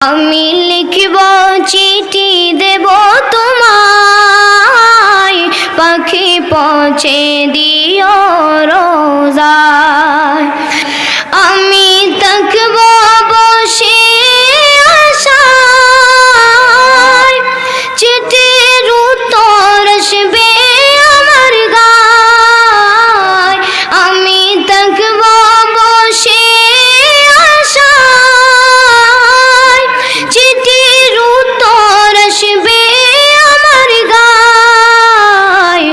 আমি লিখব চিঠি দেব তোমায়, পাখি পৌঁছে দিও রোজায়। আমি থাকব বসে আশায়, চিঠির উত্তর আসবে আমার গায়। আমি থাকব বসে আশায়, চিঠির উত্তর আসবে আমার গায়।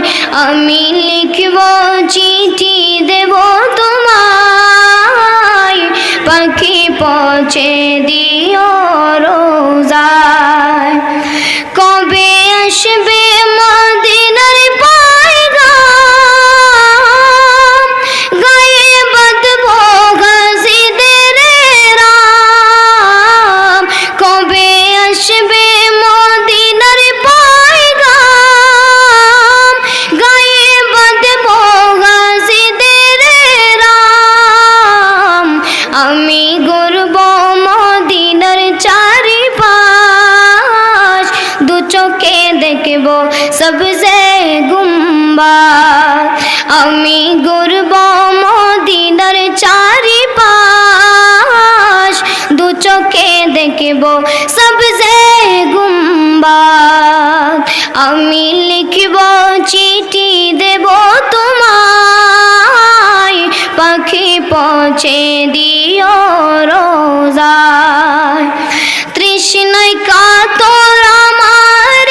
আমি লিখব চিঠি দেব তোমায়, পাখি পৌঁছে দিও রোজায়। কবে আসবে মদিনার পয়গাম, গায়ে বাঁধব গাজীদের রাম। কবে আসবে মদিনার পয়গাম, গায়ে বাঁধব গাজীদের রাম। আমি ঘুরব মদিনার চারিপাশ, দু চোখে দেখব সবজে গুম্বাদ। আমি ঘুরব মদিনার চারিপাশ, দু চোখে দেখব সবজে গুম্বাদ। আমি লিখব চিঠি দেব তোমায়, পাখি পৌঁছে দিও রোজায়। তৃষ্ণায় কাতর আমার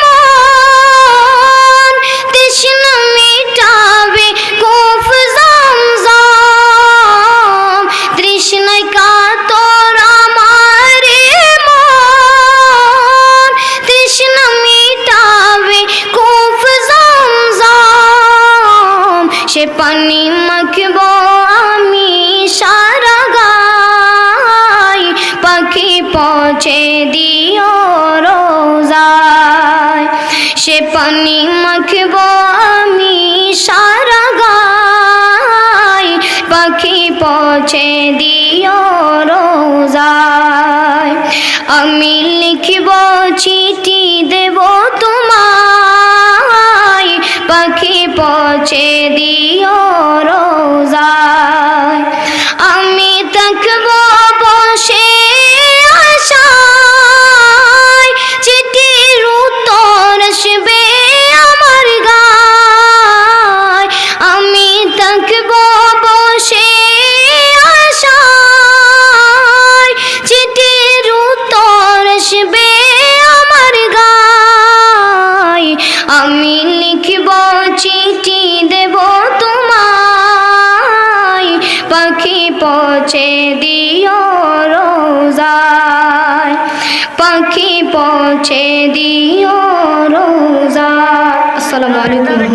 মন, তৃষ্ণা মিটাবে কূপ জমজম। তৃষ্ণায় কাতর আমার মন, তৃষ্ণা মিটাবে কূপ জমজম। সে পানি মাখব আমি সারা গায়, পাখি পৌঁছে দিও রোজায়। সে পানি মাখব আমি সারা গায়, পাখি পৌঁছে দিও রোজায়। আমি লিখব চিঠি দেব তোমায়, পাখি পৌঁছে দিও রোজায়। আমি থাকব বসে আশায়, চিঠির উত্তর আসবে আমার গায়। আমি থাকব বসে আশায়, চিঠির উত্তর আসবে আমার গায়। আমি লিখব চিঠি দেব তোমায়, পাখি পৌঁছে দিও রোজায়। পাখি পৌঁছে দিও রোজায়। আসসালামু আলাইকুম।